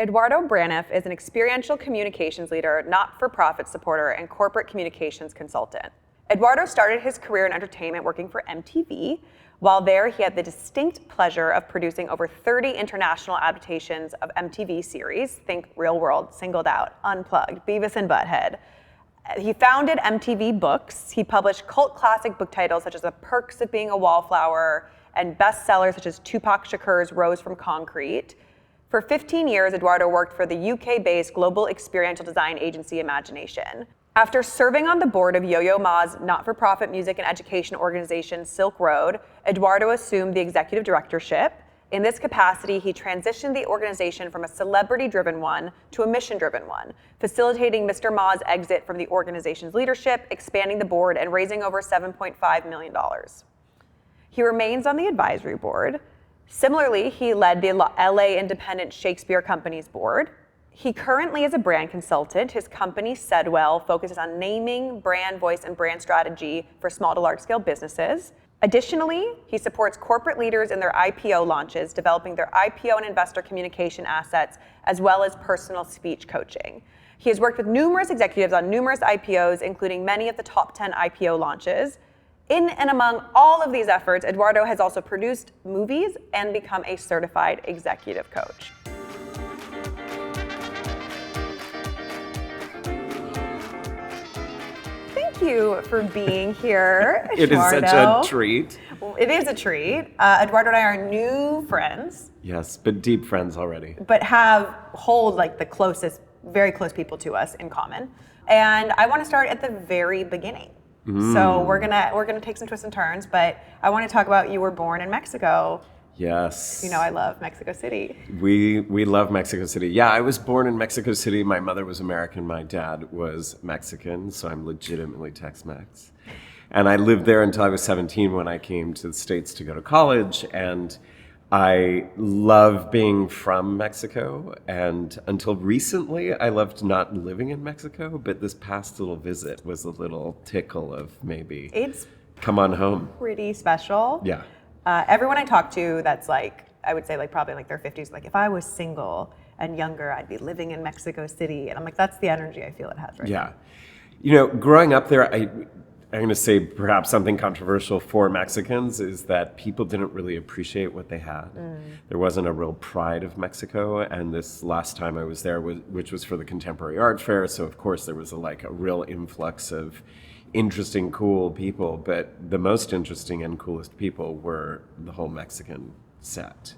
Eduardo Braniff is an experiential communications leader, not-for-profit supporter, and corporate communications consultant. Eduardo started his career in entertainment working for MTV. While there, he had the distinct pleasure of producing over 30 international adaptations of MTV series, think Real World, Singled Out, Unplugged, Beavis and Butthead. He founded MTV Books. He published cult classic book titles such as The Perks of Being a Wallflower and bestsellers such as Tupac Shakur's Rose from Concrete. For 15 years, Eduardo worked for the UK-based global experiential design agency Imagination. After serving on the board of Yo-Yo Ma's not-for-profit music and education organization Silk Road, Eduardo assumed the executive directorship. In this capacity, he transitioned the organization from a celebrity-driven one to a mission-driven one, facilitating Mr. Ma's exit from the organization's leadership, expanding the board, and raising over $7.5 million. He remains on the advisory board. Similarly, he led the LA Independent Shakespeare Company's board. He currently is a brand consultant. His company, Sedwell, focuses on naming, brand voice, and brand strategy for small to large scale businesses. Additionally, he supports corporate leaders in their IPO launches, developing their IPO and investor communication assets, as well as personal speech coaching. He has worked with numerous executives on numerous IPOs, including many of the top 10 IPO launches. In and among all of these efforts, Eduardo has also produced movies and become a certified executive coach. Thank you for being here, Eduardo. It is such a treat. It is a treat. Eduardo and I are new friends. Yes, but deep friends already. But hold like the closest, very close people to us in common. And I want to start at the very beginning. So we're gonna take some twists and turns, but I want to talk about you were born in Mexico. Yes. You know I love Mexico City. We love Mexico City. Yeah, I was born in Mexico City. My mother was American. My dad was Mexican, so I'm legitimately Tex-Mex. And I lived there until I was 17 when I came to the States to go to college. And I love being from Mexico, and until recently, I loved not living in Mexico, but this past little visit was a little tickle of maybe, It's come on home. pretty special. Yeah. Everyone I talk to that's like, I would say like probably like their 50s, like if I was single and younger, I'd be living in Mexico City. And I'm like, that's the energy I feel it has right now. Yeah. You know, growing up there, I'm going to say perhaps something controversial for Mexicans is that people didn't really appreciate what they had. There wasn't a real pride of Mexico. And this last time I was there, which was for the Contemporary Art Fair, so of course there was a real influx of interesting, cool people. But the most interesting and coolest people were the whole Mexican set.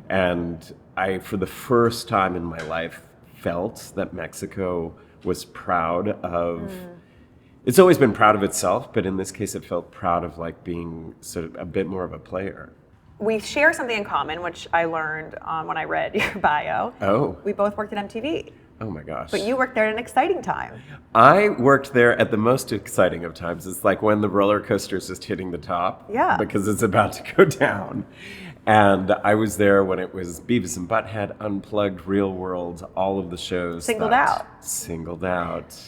And I, for the first time in my life, felt that Mexico was proud of... It's always been proud of itself, but in this case, it felt proud of being sort of a bit more of a player. We share something in common, which I learned when I read your bio. Oh. We both worked at MTV. Oh my gosh. But you worked there at an exciting time. I worked there at the most exciting of times. It's like when the roller coaster is just hitting the top. Yeah. Because it's about to go down. And I was there when it was Beavis and Butthead, Unplugged, Real World, all of the shows. Singled Out. Singled Out.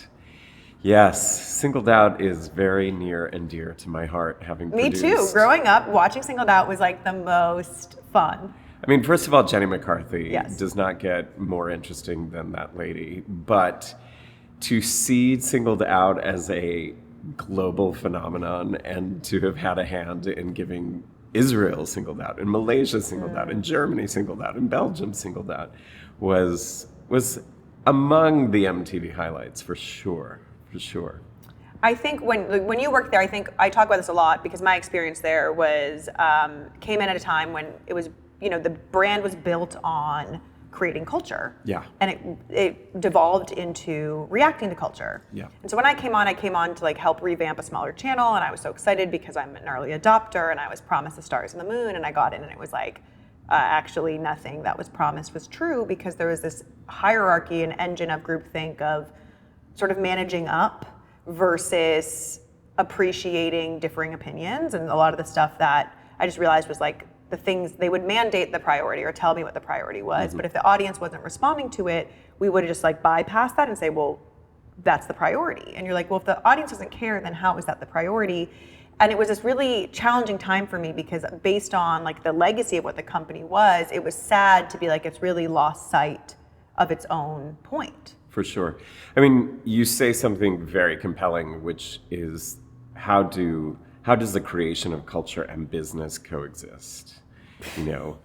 Yes, Singled Out is very near and dear to my heart, having produced. Me too. Growing up, watching Singled Out was like the most fun. I mean, first of all, Jenny McCarthy Yes. does not get more interesting than that lady. But to see Singled Out as a global phenomenon and to have had a hand in giving Israel singled out, and Malaysia singled out, and Germany singled out, and Belgium singled out was among the MTV highlights for sure. For sure. I think when you worked there, I think I talk about this a lot because my experience there was came in at a time when it was, the brand was built on creating culture. Yeah. And it devolved into reacting to culture. Yeah. And so when I came on to help revamp a smaller channel, and I was so excited because I'm an early adopter and I was promised the stars and the moon, and I got in and it was actually nothing that was promised was true because there was this hierarchy and engine of groupthink of sort of managing up versus appreciating differing opinions. And a lot of the stuff that I just realized was the things, they would mandate the priority or tell me what the priority was. Mm-hmm. But if the audience wasn't responding to it, we would just bypass that and say, well, that's the priority. And you're like, well, if the audience doesn't care, then how is that the priority? And it was this really challenging time for me because based on the legacy of what the company was, it was sad to be it's really lost sight of its own point. For sure. I mean, you say something very compelling, which is how does the creation of culture and business coexist? You know,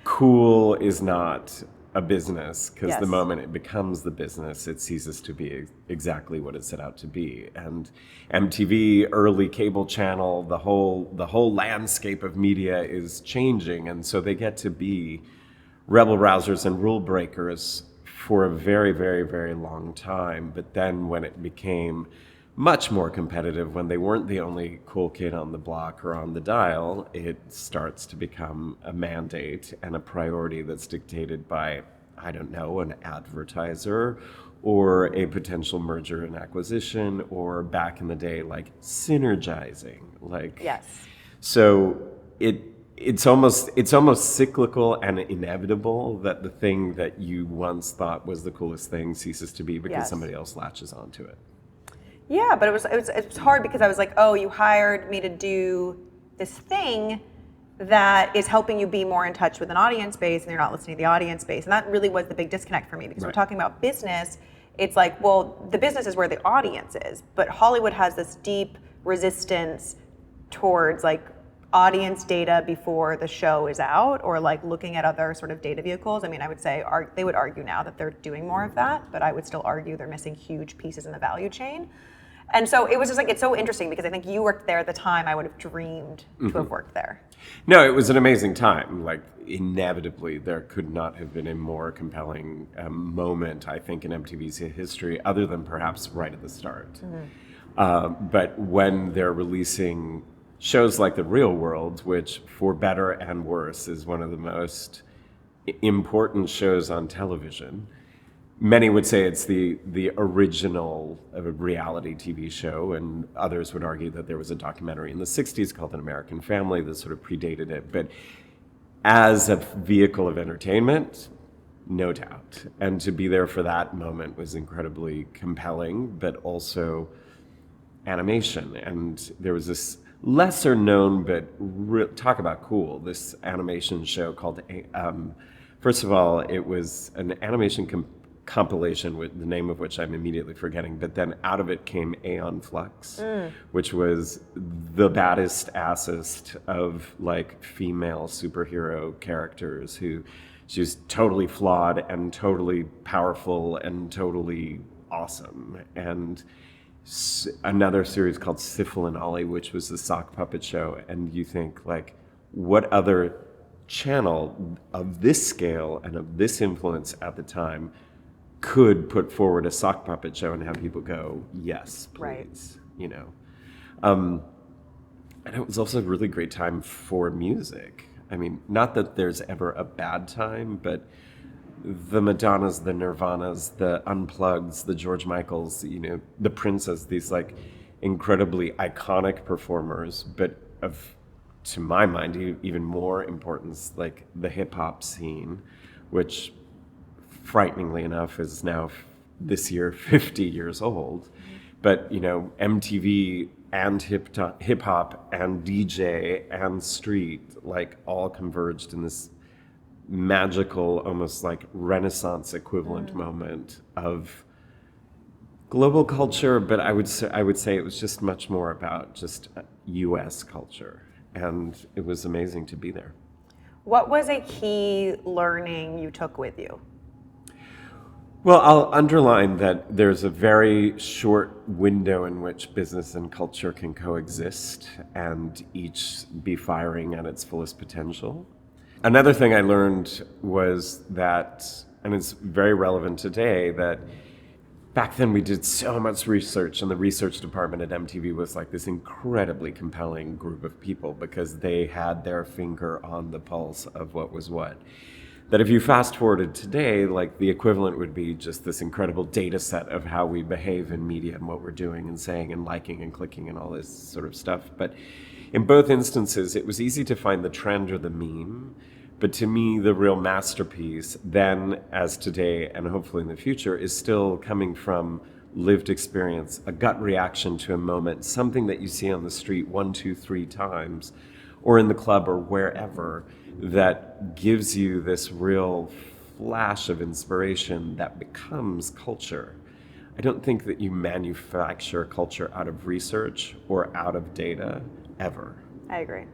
cool is not a business because Yes. the moment it becomes the business, it ceases to be exactly what it set out to be. And MTV, early cable channel, the whole landscape of media is changing, and so they get to be rebel rousers and rule breakers for a very, very, very long time. But then when it became much more competitive, when they weren't the only cool kid on the block or on the dial, it starts to become a mandate and a priority that's dictated by, I don't know, an advertiser or a potential merger and acquisition, or back in the day, like synergizing. Like, Yes. so it's almost cyclical and inevitable that the thing that you once thought was the coolest thing ceases to be because Yes. somebody else latches onto it. Yeah, but it was hard because I was like, oh, you hired me to do this thing that is helping you be more in touch with an audience base, and you're not listening to the audience base. And that really was the big disconnect for me, because we're Right. talking about business. It's like, well, the business is where the audience is, but Hollywood has this deep resistance towards like audience data before the show is out, or like looking at other sort of data vehicles. I mean, I would say they would argue now that they're doing more of that, but I would still argue they're missing huge pieces in the value chain. And so it was just like, it's so interesting because I think you worked there at the time I would have dreamed to have worked there. No, it was an amazing time. Like, inevitably, there could not have been a more compelling moment, I think, in MTV's history, other than perhaps right at the start. But when they're releasing shows like The Real World, which, for better and worse, is one of the most important shows on television. Many would say it's the original reality TV show, and others would argue that there was a documentary in the 60s called An American Family that sort of predated it. But as a vehicle of entertainment, no doubt. And to be there for that moment was incredibly compelling, but also animation. And there was this lesser known, but talk about cool, this animation show called, first of all, it was an animation compilation with the name of which I'm immediately forgetting, but then out of it came Aeon Flux, which was the baddest assest of like female superhero characters who she's totally flawed and totally powerful and totally awesome. And another series called Syphil and Ollie, which was the sock puppet show, and you think like, what other channel of this scale and of this influence at the time could put forward a sock puppet show and have people go, yes, please, Right. you know. And it was also a really great time for music. I mean, not that there's ever a bad time, but the Madonnas, the Nirvanas, the Unplugs, the George Michaels, you know, the Princes, these like incredibly iconic performers, but of, to my mind, even more importance, like the hip hop scene, which frighteningly enough is now this year 50 years old. But you know, MTV and hip hop and DJ and street like all converged in this magical, almost like Renaissance equivalent moment of global culture. But I would say it was just much more about just U.S. culture, and it was amazing to be there. What was a key learning you took with you? Well, I'll underline that there's a very short window in which business and culture can coexist and each be firing at its fullest potential. Another thing I learned was that, and it's very relevant today, that back then we did so much research, and the research department at MTV was like this incredibly compelling group of people because they had their finger on the pulse of what was what. That if you fast forwarded today, like the equivalent would be just this incredible data set of how we behave in media and what we're doing and saying and liking and clicking and all this sort of stuff. But in both instances, it was easy to find the trend or the meme. But to me, the real masterpiece then, as today, and hopefully in the future, is still coming from lived experience, a gut reaction to a moment, something that you see on the street 1, 2, 3 times, or in the club or wherever, that gives you this real flash of inspiration that becomes culture. I don't think that you manufacture culture out of research or out of data ever. I agree.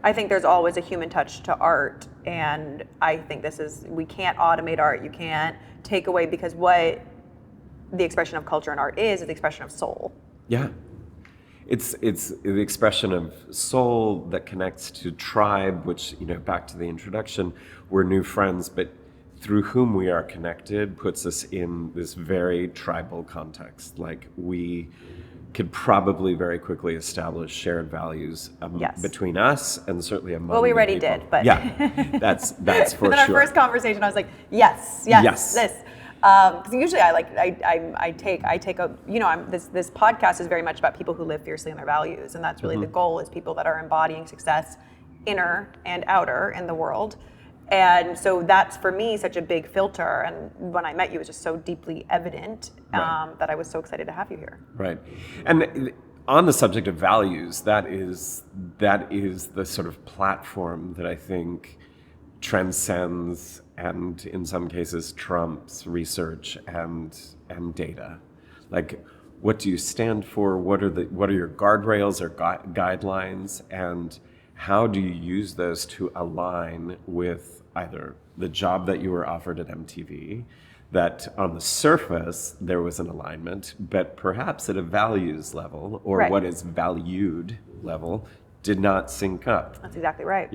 I think there's always a human touch to art, and I think we can't automate art. You can't take away, because what the expression of culture and art is the expression of soul. Yeah. It's the expression of soul that connects to tribe, which, back to the introduction, we're new friends, but through whom we are connected puts us in this very tribal context. Like, we could probably very quickly establish shared values Yes. between us, and certainly among Well, we the already people. did, but yeah, that's for in sure. our first conversation, I was like, yes, this. Because usually I take a, this podcast is very much about people who live fiercely in their values, and that's really the goal, is people that are embodying success, inner and outer, in the world. And so that's, for me, such a big filter. And when I met you, it was just so deeply evident that I was so excited to have you here. Right. And on the subject of values, that is the sort of platform that I think transcends and in some cases trumps research and data. Like, what do you stand for? What are your guardrails or guidelines? And how do you use those to align with either the job that you were offered at MTV, that on the surface there was an alignment, but perhaps at a values level, or Right. what is valued level, did not sync up. That's exactly right.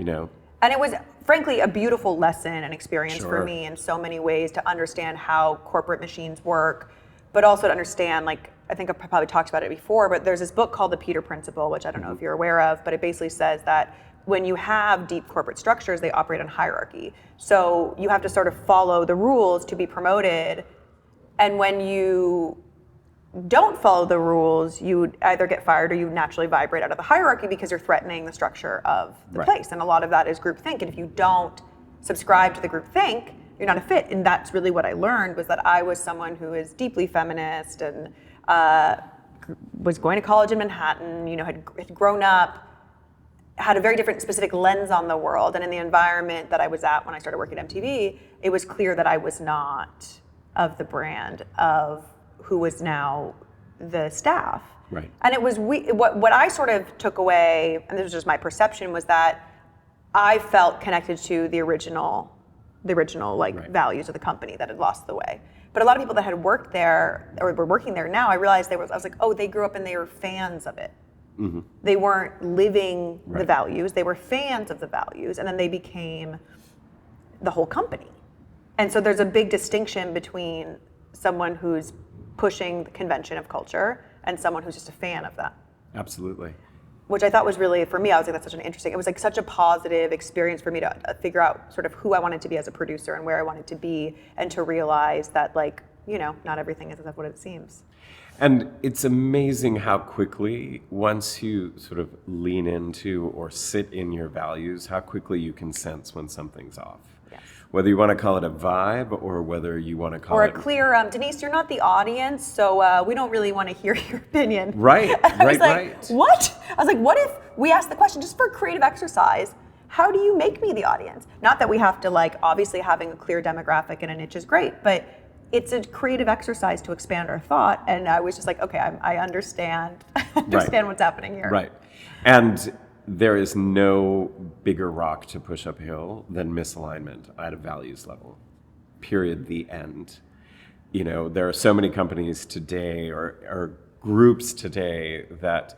And it was, frankly, a beautiful lesson and experience for Sure. me in so many ways, to understand how corporate machines work, but also to understand, like, I think I've probably talked about it before, but there's this book called The Peter Principle, which I don't know if you're aware of, but it basically says that when you have deep corporate structures, they operate on hierarchy. So you have to sort of follow the rules to be promoted. And when you don't follow the rules, you either get fired or you naturally vibrate out of the hierarchy, because you're threatening the structure of the Right. place. And a lot of that is groupthink. And if you don't subscribe to the groupthink, you're not a fit. And that's really what I learned, was that I was someone who is deeply feminist and was going to college in Manhattan, had grown up, had a very different specific lens on the world. And in the environment that I was at when I started working at MTV, it was clear that I was not of the brand of who was now the staff. Right. And it was what I sort of took away, and this was just my perception, was that I felt connected to the original Right. values of the company that had lost the way. But a lot of people that had worked there or were working there now, I realized I was like, oh, they grew up and they were fans of it. Mm-hmm. They weren't living the Right. values, they were fans of the values, and then they became the whole company. And so there's a big distinction between someone who's pushing the convention of culture and someone who's just a fan of that. Absolutely. Which I thought was really, for me, I was like, that's such an interesting, it was like such a positive experience for me to figure out sort of who I wanted to be as a producer and where I wanted to be, and to realize that, like, not everything is what it seems. And it's amazing how quickly, once you sort of lean into or sit in your values, how quickly you can sense when something's off. Yes. Whether you want to call it a vibe or whether you want to call Or it... a clear, Denise, you're not the audience, so we don't really want to hear your opinion. Right, I was like, right. What? I was like, what if we asked the question, just for a creative exercise, how do you make me the audience? Not that we have to, like, obviously having a clear demographic and a niche is great, but it's a creative exercise to expand our thought. And I was just like, okay, I understand, Right. what's happening here. Right. And there is no bigger rock to push uphill than misalignment at a values level. Period. The end. There are so many companies today or groups today that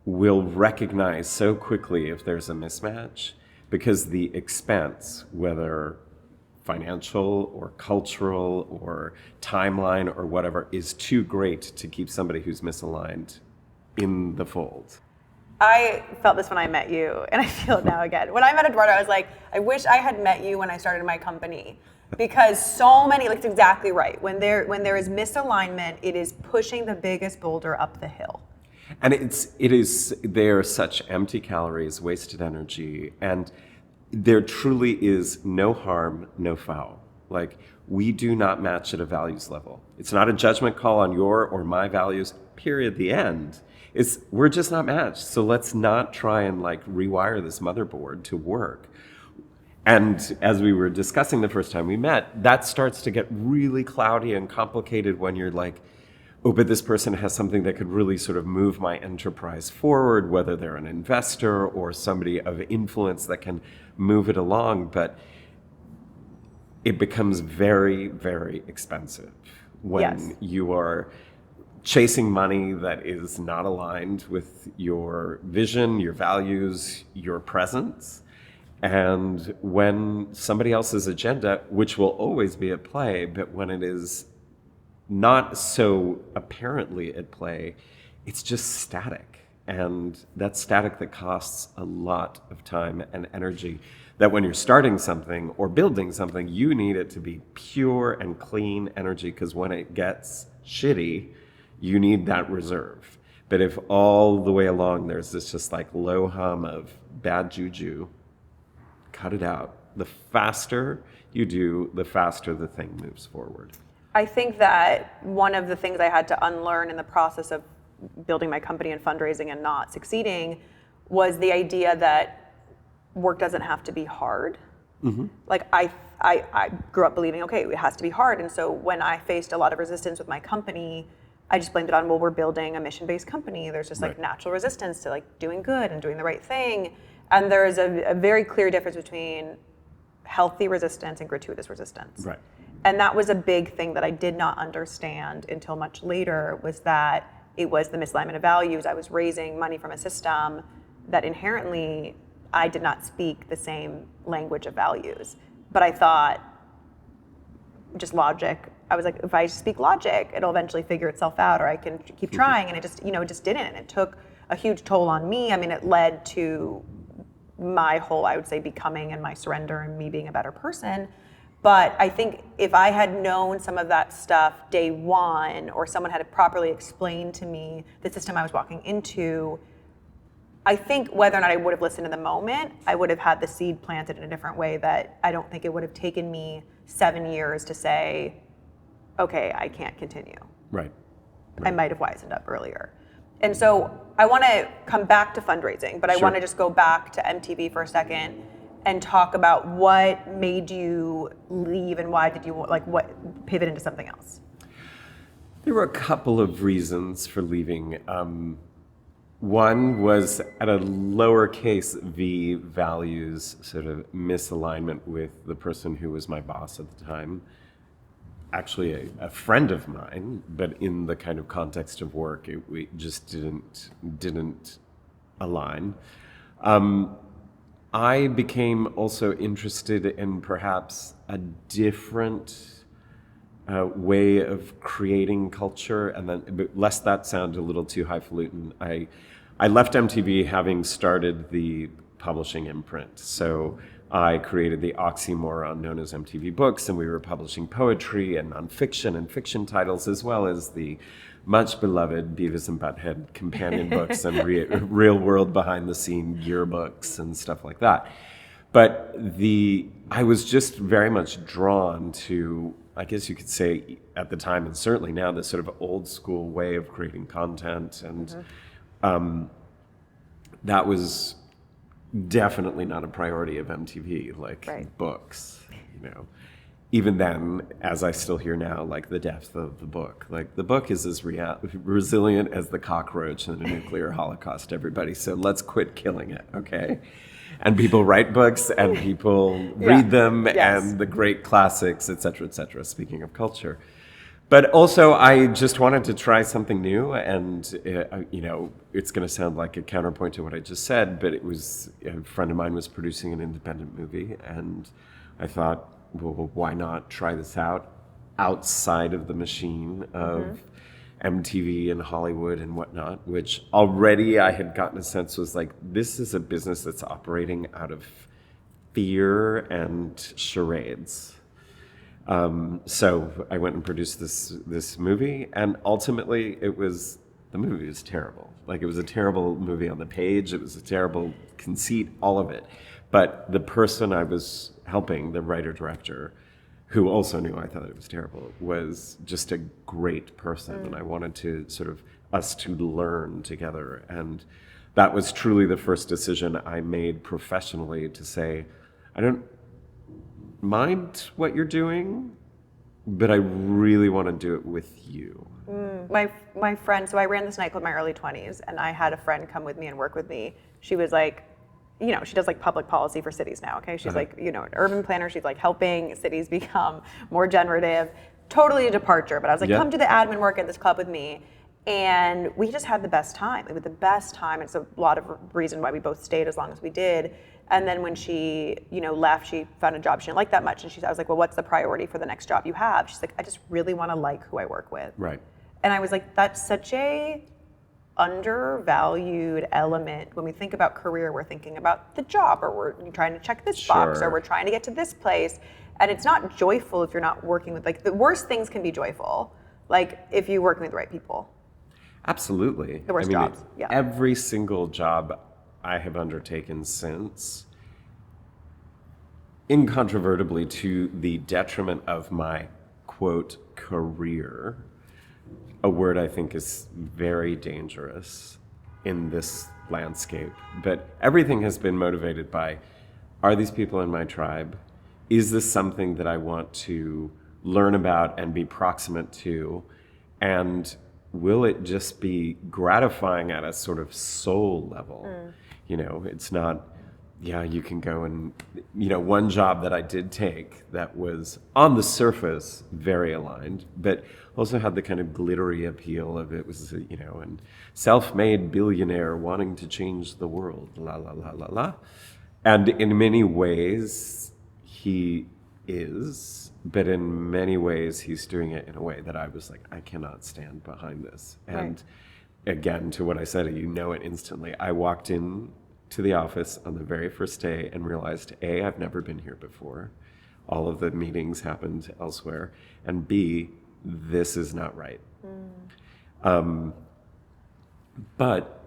will recognize so quickly if there's a mismatch, because the expense, whether financial or cultural or timeline or whatever, is too great to keep somebody who's misaligned in the fold. I felt this when I met you, and I feel it now again. When I met Eduardo, I was like, I wish I had met you when I started my company, because so many, like, it's exactly right. When there is misalignment, it is pushing the biggest boulder up the hill. And they are such empty calories, wasted energy, and there truly is no harm, no foul. Like, we do not match at a values level. It's not a judgment call on your or my values, period, the end. We're just not matched. So let's not try and, like, rewire this motherboard to work. And as we were discussing the first time we met, that starts to get really cloudy and complicated when you're like, oh, but this person has something that could really sort of move my enterprise forward, whether they're an investor or somebody of influence that can move it along. But it becomes very, very expensive when you are chasing money that is not aligned with your vision, your values, your presence. And when somebody else's agenda, which will always be at play, but when it is not so apparently at play, it's just static. And that's static that costs a lot of time and energy. That when you're starting something or building something, you need it to be pure and clean energy, because when it gets shitty, you need that reserve. But if all the way along there's this just like low hum of bad juju, cut it out. The faster you do, the faster the thing moves forward. I think that one of the things I had to unlearn in the process of building my company and fundraising and not succeeding was the idea that work doesn't have to be hard. Mm-hmm. Like I grew up believing, okay, it has to be hard. And so when I faced a lot of resistance with my company, I just blamed it on, well, we're building a mission-based company. There's just like natural resistance to like doing good and doing the right thing. And there is a very clear difference between healthy resistance and gratuitous resistance. Right. And that was a big thing that I did not understand until much later, was that it was the misalignment of values. I was raising money from a system that inherently I did not speak the same language of values. But I thought, just logic. I was like, if I speak logic, it'll eventually figure itself out, or I can keep trying. And it just, it just didn't. It took a huge toll on me. I mean, it led to my whole, I would say, becoming and my surrender and me being a better person. But I think if I had known some of that stuff day one, or someone had properly explained to me the system I was walking into, I think whether or not I would have listened in the moment, I would have had the seed planted in a different way that I don't think it would have taken me 7 years to say, okay, I can't continue. Right. I might have wisened up earlier. And so I want to come back to fundraising, but I want to just go back to MTV for a second and talk about what made you leave and why did you what pivot into something else? There were a couple of reasons for leaving. One was at a lowercase v values sort of misalignment with the person who was my boss at the time. Actually a friend of mine, but in the kind of context of work, we just didn't align. I became also interested in perhaps a different way of creating culture, and then lest that sound a little too highfalutin, I left MTV having started the publishing imprint. So I created the oxymoron known as MTV Books, and we were publishing poetry and nonfiction and fiction titles, as well as the much beloved Beavis and Butthead companion books and real world behind the scene yearbooks and stuff like that. But I was just very much drawn to, I guess you could say at the time, and certainly now, this sort of old school way of creating content. And that was definitely not a priority of MTV, like books, Even then, as I still hear now, like the depth of the book. Like the book is as resilient as the cockroach in a nuclear holocaust, everybody. So let's quit killing it, okay? And people write books and people read them and the great classics, et cetera, speaking of culture. But also, I just wanted to try something new, and it's going to sound like a counterpoint to what I just said, but a friend of mine was producing an independent movie, and I thought, well, why not try this out outside of the machine of MTV and Hollywood and whatnot, which already I had gotten a sense was like, this is a business that's operating out of fear and charades. So I went and produced this movie, and ultimately the movie was terrible. Like, it was a terrible movie on the page, it was a terrible conceit, all of it. But the person I was helping, the writer-director, who also knew I thought it was terrible, was just a great person, and I wanted to us to learn together. And that was truly the first decision I made professionally to say, mind what you're doing, but I really want to do it with you. My friend, so I ran this nightclub in my early 20s, and I had a friend come with me and work with me. She was like, she does like public policy for cities now, okay? She's like, an urban planner. She's like helping cities become more generative. Totally a departure, but I was like, come do the admin work at this club with me. And we just had the best time. It was the best time. It's a lot of reason why we both stayed as long as we did. And then when she, left, she found a job she didn't like that much. And I was like, well, what's the priority for the next job you have? She's like, I just really want to like who I work with. Right. And I was like, that's such a undervalued element. When we think about career, we're thinking about the job, or we're trying to check this box, or we're trying to get to this place. And it's not joyful if you're not working with, like, the worst things can be joyful, like if you're working with the right people. Absolutely. The worst jobs, yeah. Every single job I have undertaken since, incontrovertibly to the detriment of my, quote, career, a word I think is very dangerous in this landscape, but everything has been motivated by, are these people in my tribe? Is this something that I want to learn about and be proximate to? And will it just be gratifying at a sort of soul level? It's not, you can go and, one job that I did take that was on the surface very aligned, but also had the kind of glittery appeal of it was, and self-made billionaire wanting to change the world, la, la, la, la, la. And in many ways, he is, but in many ways, he's doing it in a way that I was like, I cannot stand behind this. And again, to what I said, it instantly. I walked in to the office on the very first day and realized, A, I've never been here before. All of the meetings happened elsewhere. And B, this is not right. But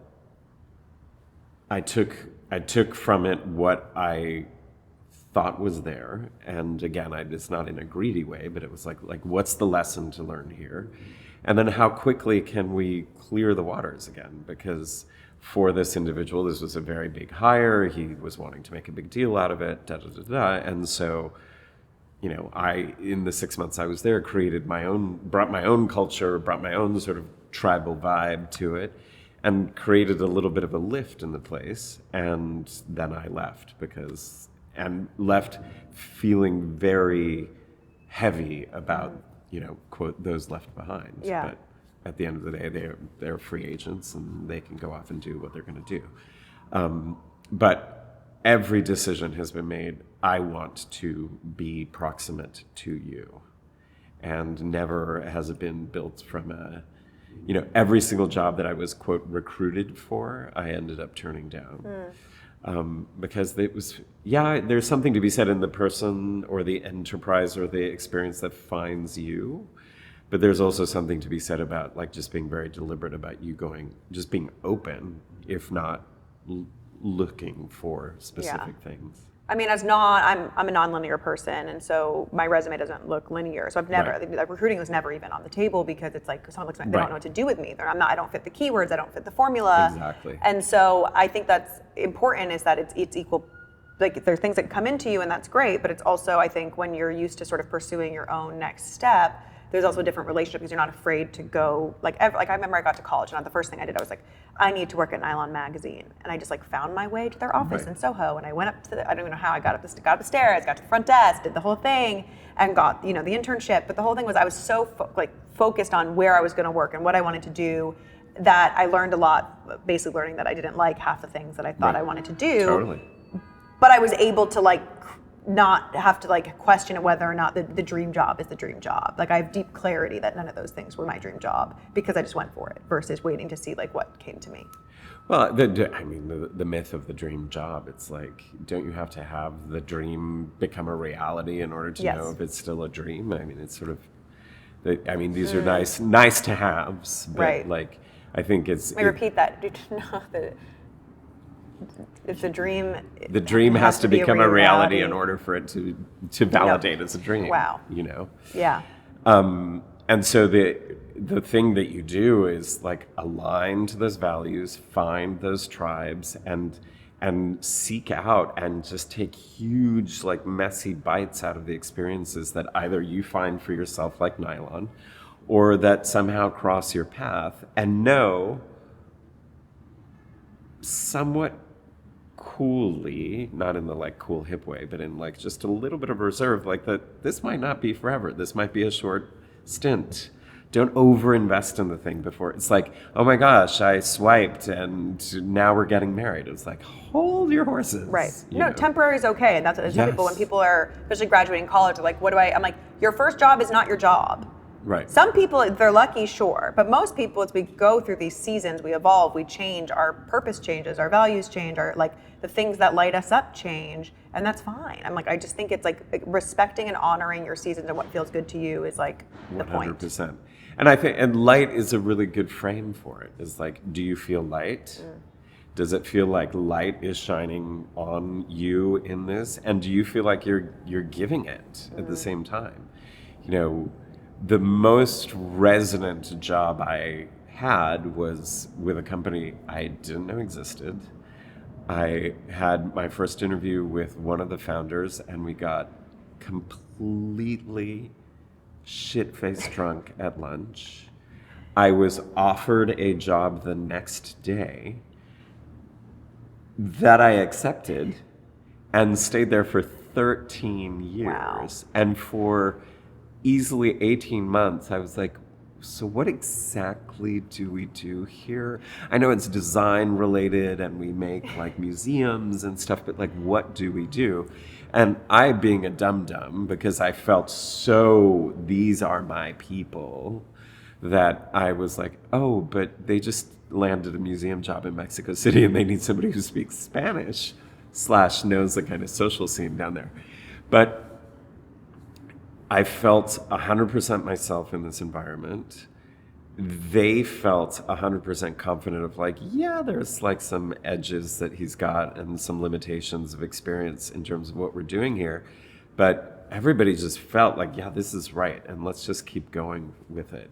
I took from it what I thought was there, and again, it's not in a greedy way, but it was like what's the lesson to learn here, and then how quickly can we clear the waters again? Because for this individual, this was a very big hire. He was wanting to make a big deal out of it, and so, I, in the 6 months I was there, brought my own culture, brought my own sort of tribal vibe to it, and created a little bit of a lift in the place, and then I left left feeling very heavy about, quote, those left behind. Yeah. But at the end of the day, they're free agents and they can go off and do what they're going to do. But every decision has been made, I want to be proximate to you. And never has it been built from every single job that I was, quote, recruited for, I ended up turning down. Because it was, there's something to be said in the person or the enterprise or the experience that finds you, but there's also something to be said about like just being very deliberate about you just being open, if not looking for specific things. I mean, I'm a nonlinear person, and so my resume doesn't look linear. So I've never, like, recruiting was never even on the table because it's like someone looks like they don't know what to do with me. I don't fit the keywords, I don't fit the formula. Exactly. And so I think that's important, is that it's equal. Like, there are things that come into you, and that's great, but it's also, I think, when you're used to sort of pursuing your own next step, there's also a different relationship because you're not afraid to go, like I remember I got to college, and the first thing I did, I was like, I need to work at Nylon Magazine. And I just like found my way to their office in Soho, and I went up to I don't even know how I got up the stairs, got to the front desk, did the whole thing, and got, the internship. But the whole thing was I was so focused on where I was going to work and what I wanted to do that I learned a lot, basically learning that I didn't like half the things that I thought I wanted to do. Totally. But I was able to not have to question whether or not the dream job is the dream job. Like, I have deep clarity that none of those things were my dream job because I just went for it versus waiting to see what came to me. Well, the myth of the dream job, it's like, don't you have to have the dream become a reality in order to know if it's still a dream? I mean, it's sort of, these are nice to haves, but I think it's... Let me repeat that. Did you know that if the dream has to become a reality in order for it to validate as a dream. Wow. Yeah. And so the thing that you do is align to those values, find those tribes, and and seek out and just take huge, like messy bites out of the experiences that either you find for yourself, like nylon, or that somehow cross your path, and know somewhat coolly, not in the like cool hip way, but in like just a little bit of reserve, like that this might not be forever. This might be a short stint. Don't overinvest in the thing before. It's like, oh my gosh, I swiped and now we're getting married. It's like, hold your horses. Right. You No, know? temporary is okay. And that's what I tell Yes. people when people are, especially graduating college, are like, I'm like, your first job is not your job. Right. Some people, if they're lucky, sure. But most people, as we go through these seasons, we evolve, we change, our purpose changes, our values change, our like the things that light us up change, and that's fine. I'm like, I just think it's like respecting and honoring your seasons and what feels good to you is like the point. 100%. And I think, and light is a really good frame for it. It's like, do you feel light? Does it feel like light is shining on you in this? And do you feel like you're giving it at the same time? You know, the most resonant job I had was with a company I didn't know existed. I had my first interview with one of the founders, and we got completely shit-faced drunk at lunch. I was offered a job the next day that I accepted and stayed there for 13 years. Wow. And for easily 18 months, I was like, so what exactly do we do here? I know it's design related and we make like museums and stuff, but like, what do we do? And I, being a dum-dum, because I felt so, these are my people, that I was like, oh, but they just landed a museum job in Mexico City and they need somebody who speaks Spanish / knows the kind of social scene down there. But I felt 100% myself in this environment. They felt 100% confident of like, yeah, there's like some edges that he's got and some limitations of experience in terms of what we're doing here. But everybody just felt like, yeah, this is right. And let's just keep going with it.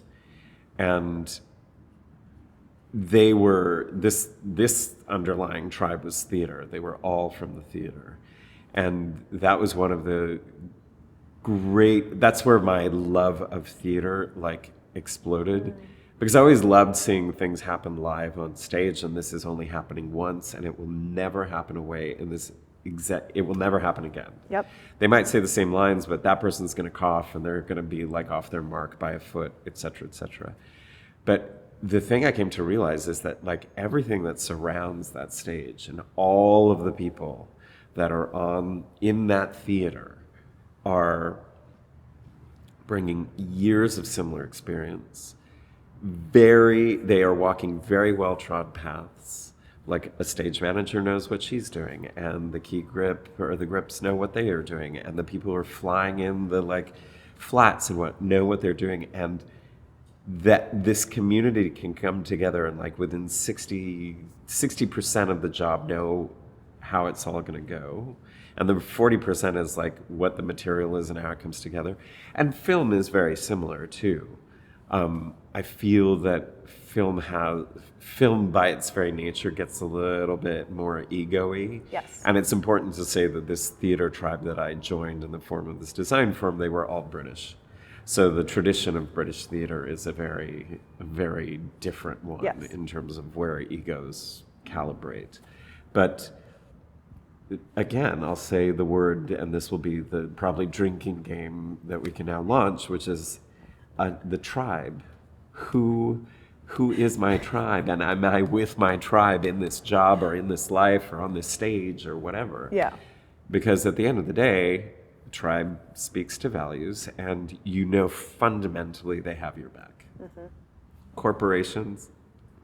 And they were, this underlying tribe was theater. They were all from the theater. And that was one of the that's where my love of theater like exploded, because I always loved seeing things happen live on stage, and this is only happening once and it will never happen it will never happen again. Yep. They might say the same lines, but that person's going to cough and they're going to be like off their mark by a foot, etc., etc. But the thing I came to realize is that like everything that surrounds that stage and all of the people that are in that theater are bringing years of similar experience. They are walking very well-trod paths. Like a stage manager knows what she's doing, and the key grip or the grips know what they are doing, and the people who are flying in the like flats and what know what they're doing, and that this community can come together and like within 60% of the job know how it's all going to go. And the 40% is like what the material is and how it comes together. And film is very similar too. I feel that film by its very nature gets a little bit more ego-y. Yes. And it's important to say that this theater tribe that I joined in the form of this design firm, they were all British. So the tradition of British theater is a very, very different one. Yes. In terms of where egos calibrate. But again, I'll say the word, and this will be the probably drinking game that we can now launch, which is the tribe. Who is my tribe? And am I with my tribe in this job or in this life or on this stage or whatever? Yeah. Because at the end of the day, the tribe speaks to values, and you know fundamentally they have your back. Corporations,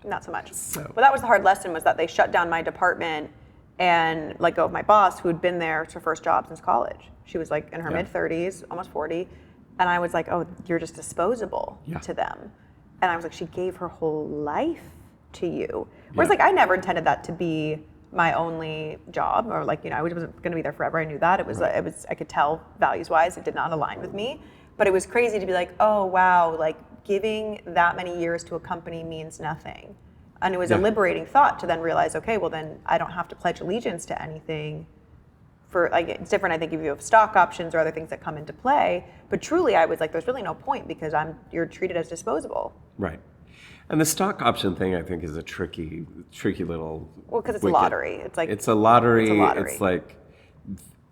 Not so much. So- Well, that was the hard lesson, was that they shut down my department and let go of my boss, who had been there. It's her first job since college. She was like in her Yeah. mid-30s, almost 40. And I was like, oh, you're just disposable Yeah. to them. And I was like, she gave her whole life to you. Whereas Yeah. like I never intended that to be my only job, or like, you know, I wasn't going to be there forever. I knew that. It was, Right. I could tell values-wise, it did not align with me. But it was crazy to be like, oh, wow, like giving that many years to a company means nothing. And it was a liberating thought to then realize, okay, well then I don't have to pledge allegiance to anything. For like, it's different, I think, if you have stock options or other things that come into play. But truly, I was like, there's really no point because you're treated as disposable. Right. And the stock option thing, I think, is a tricky little. Well, because it's a lottery. It's like it's a lottery. It's a lottery. It's like,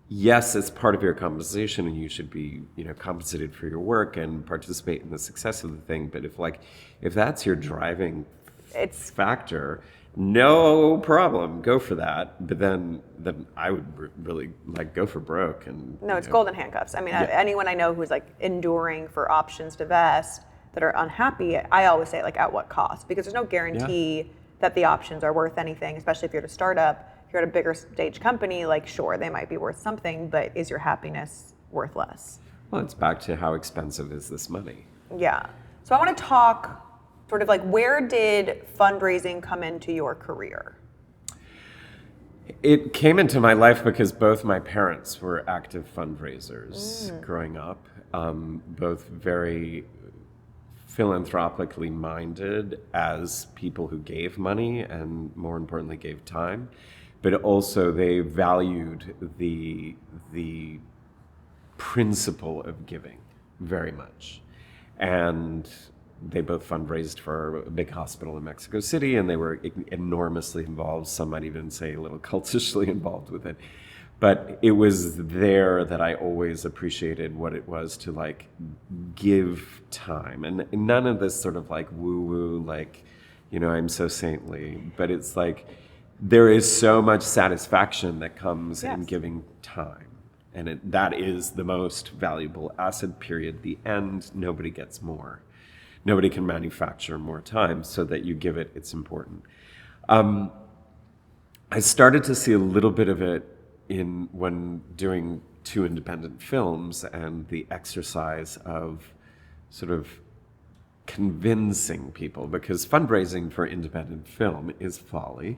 yes, it's part of your compensation, and you should be, compensated for your work and participate in the success of the thing. But if that's your driving factor, no problem, go for that. But then I would really go for broke. And no, it's golden handcuffs. I mean, anyone I know who's like enduring for options to vest that are unhappy, I always say like, at what cost? Because there's no guarantee that the options are worth anything, especially if you're at a startup. If you're at a bigger stage company, like sure, they might be worth something, but is your happiness worth less? Well, it's back to how expensive is this money? Yeah. So I want to talk sort of like, where did fundraising come into your career? It came into my life because both my parents were active fundraisers growing up, both very philanthropically minded as people who gave money and, more importantly, gave time. But also they valued the principle of giving very much. And they both fundraised for a big hospital in Mexico City, and they were enormously involved. Some might even say a little cultishly involved with it. But it was there that I always appreciated what it was to give time. And none of this sort of woo-woo, I'm so saintly. But it's there is so much satisfaction that comes in giving time. And that is the most valuable asset, period. The end, nobody gets more. Nobody can manufacture more time, so that you give it, it's important. I started to see a little bit of it when doing 2 independent films, and the exercise of sort of convincing people, because fundraising for independent film is folly.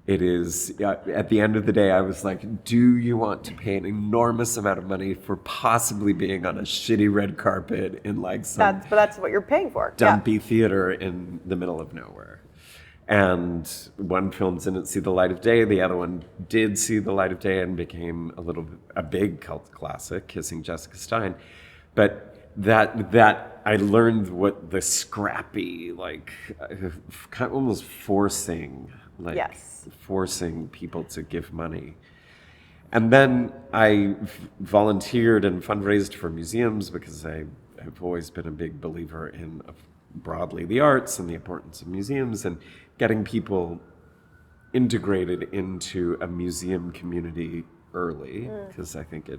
It is, at the end of the day, I was like, do you want to pay an enormous amount of money for possibly being on a shitty red carpet in some but that's what you're paying for. dumpy theater in the middle of nowhere? And one film didn't see the light of day. The other one did see the light of day and became a big cult classic, Kissing Jessica Stein. But that I learned what the scrappy, kind of almost forcing people to give money. And then I volunteered and fundraised for museums, because I have always been a big believer in broadly the arts and the importance of museums, and getting people integrated into a museum community early, because I think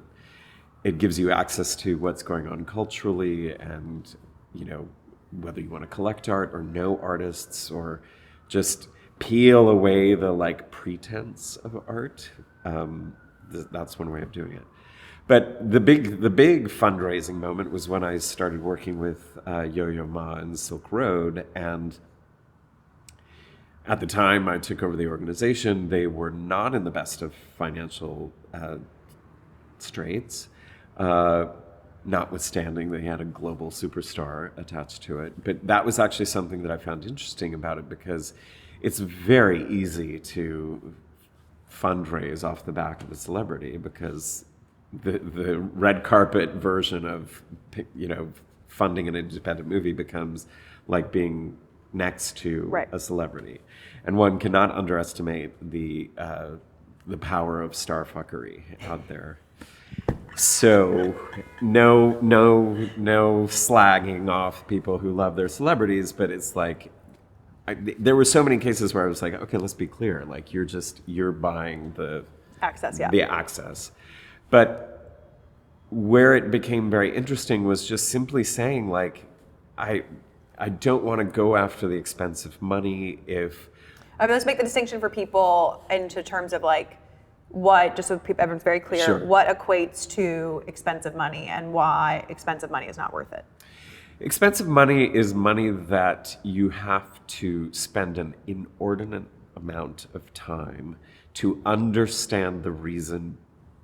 it gives you access to what's going on culturally, and whether you want to collect art or know artists or just peel away the pretense of art. That's one way of doing it. But the big fundraising moment was when I started working with Yo-Yo Ma and Silk Road, and at the time I took over the organization. They were not in the best of financial straits, notwithstanding they had a global superstar attached to it. But that was actually something that I found interesting about it, because it's very easy to fundraise off the back of a celebrity, because the red carpet version of funding an independent movie becomes like being next to a celebrity, and one cannot underestimate the power of star fuckery out there. So no slagging off people who love their celebrities, but it's there were so many cases where I was like, okay, let's be clear. You're buying the access, the access. But where it became very interesting was just simply saying, I don't want to go after the expensive money if... let's make the distinction for people into terms of what, just so everyone's very clear, Sure. What equates to expensive money and why expensive money is not worth it. Expensive money is money that you have to spend an inordinate amount of time to understand the reason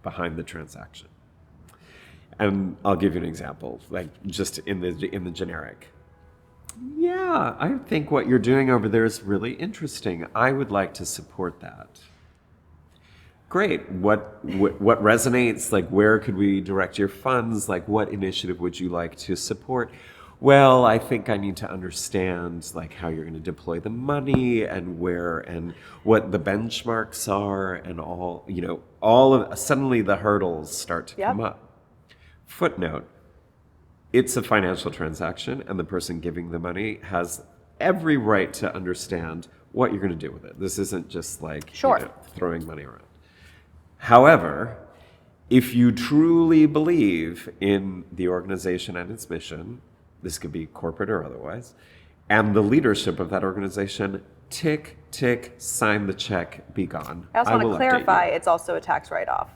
behind the transaction. And I'll give you an example, just in the generic. Yeah, I think what you're doing over there is really interesting. I would like to support that. Great. What resonates? Like, where could we direct your funds? Like, what initiative would you like to support? Well, I think I need to understand like how you're going to deploy the money and where and what the benchmarks are and all, all of suddenly the hurdles start to come up. Footnote, it's a financial transaction and the person giving the money has every right to understand what you're going to do with it. This isn't just like throwing money around. However, if you truly believe in the organization and its mission, this could be corporate or otherwise, and the leadership of that organization, tick, tick, sign the check, be gone. I also want to clarify, it's also a tax write-off.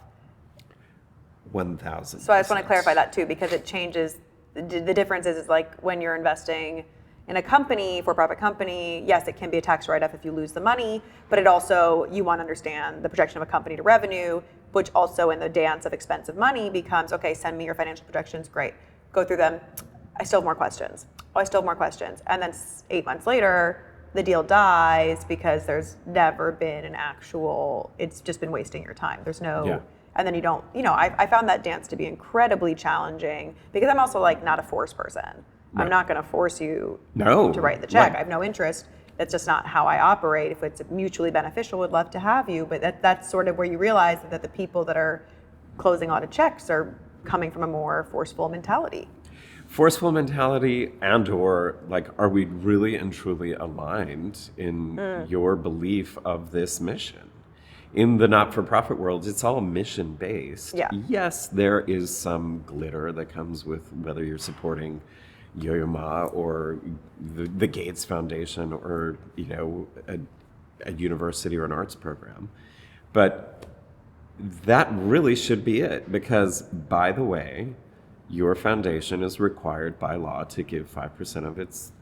1,000%. So I just want to clarify that too, because it changes. The difference is like when you're investing in a company, for-profit company, yes, it can be a tax write-off if you lose the money, but it also, you want to understand the projection of a company to revenue, which also in the dance of expensive money becomes, okay, send me your financial projections, great. Go through them. I still have more questions. Oh, I still have more questions. And then 8 months later, the deal dies because there's never been an actual, it's just been wasting your time. There's no, and then you don't, I found that dance to be incredibly challenging because I'm also like not a force person. Right. I'm not going to force you to write the check. Right. I have no interest. That's just not how I operate. If it's mutually beneficial, would love to have you. But that's sort of where you realize that the people that are closing a lot of checks are coming from a more forceful mentality. Forceful mentality and or like, are we really and truly aligned in your belief of this mission? In the not-for-profit world, it's all mission-based. Yeah. Yes, there is some glitter that comes with whether you're supporting Yo-Yo Ma or the Gates Foundation or a university or an arts program, but that really should be it. Because, by the way, your foundation is required by law to give 5% of its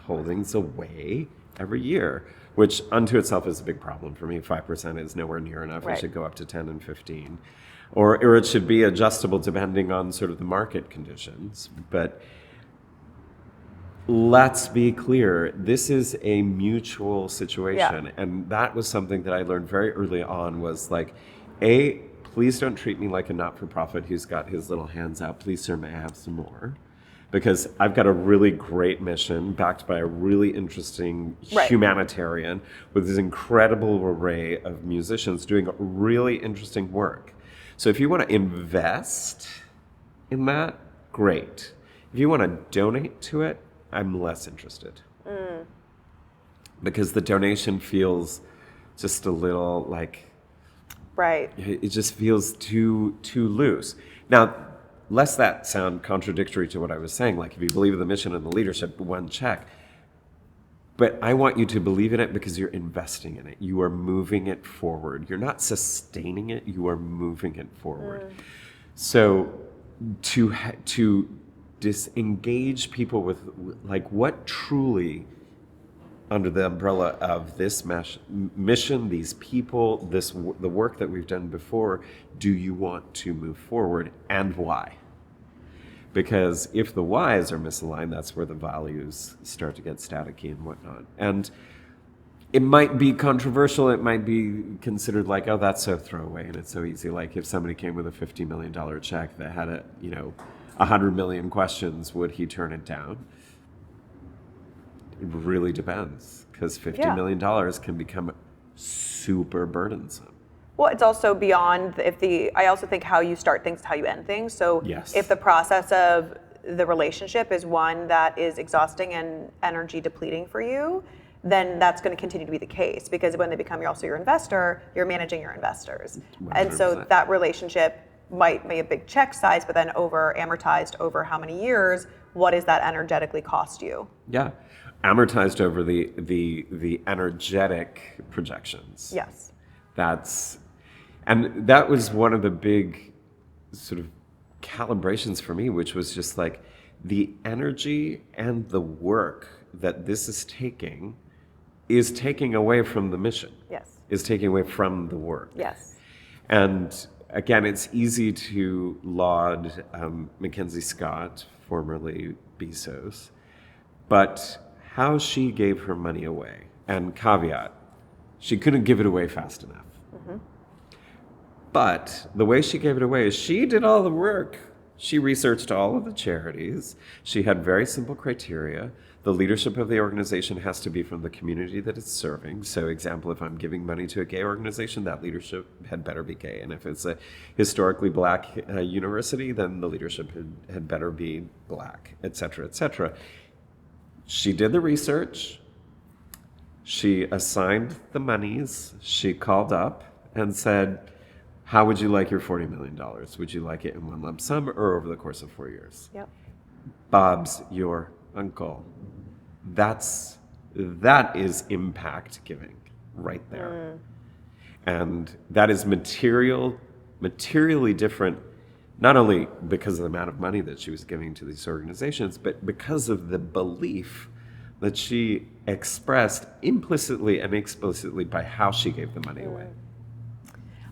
holdings away every year, which unto itself is a big problem for me. 5% is nowhere near enough. Right. It should go up to 10 and 15, or it should be adjustable depending on sort of the market conditions. But let's be clear, this is a mutual situation. And that was something that I learned very early on was like, please don't treat me like a not-for-profit who's got his little hands out. Please, sir, may I have some more? Because I've got a really great mission backed by a really interesting humanitarian with this incredible array of musicians doing really interesting work. So if you want to invest in that, great. If you want to donate to it, I'm less interested. Because the donation feels just a little like, it just feels too loose. Now, lest that sound contradictory to what I was saying, like if you believe in the mission and the leadership, one check. But I want you to believe in it because you're investing in it. You are moving it forward. You're not sustaining it, you are moving it forward. So to disengage people with like what truly, under the umbrella of this mission, these people, the work that we've done before, do you want to move forward and why? Because if the whys are misaligned, that's where the values start to get staticky and whatnot. And it might be controversial. It might be considered like, oh, that's so throwaway and it's so easy. Like if somebody came with a $50 million check that had 100 million questions, would he turn it down? It really depends, because $50 million can become super burdensome. Well, it's also beyond I also think how you start things is how you end things. So if the process of the relationship is one that is exhausting and energy depleting for you, then that's going to continue to be the case, because when they become also your investor, you're managing your investors. 100%. And so that relationship might be a big check size, but then amortized over how many years, what does that energetically cost you? Yeah. Amortized over the energetic projections. Yes. And that was one of the big sort of calibrations for me, which was just like the energy and the work that this is taking away from the mission. Yes. Is taking away from the work. Yes. And again, it's easy to laud Mackenzie Scott, formerly Bezos, But how she gave her money away, and caveat, she couldn't give it away fast enough. But the way she gave it away is she did all the work. She researched all of the charities. She had very simple criteria. The leadership of the organization has to be from the community that it's serving. So, example, if I'm giving money to a gay organization, that leadership had better be gay. And if it's a historically black university, then the leadership had better be black, et cetera, et cetera. She did the research. She assigned the monies. She called up and said, how would you like your $40 million? Would you like it in one lump sum or over the course of 4 years? Yep. Bob's your uncle. That is impact giving right there. And that is materially different, not only because of the amount of money that she was giving to these organizations, but because of the belief that she expressed implicitly and explicitly by how she gave the money away.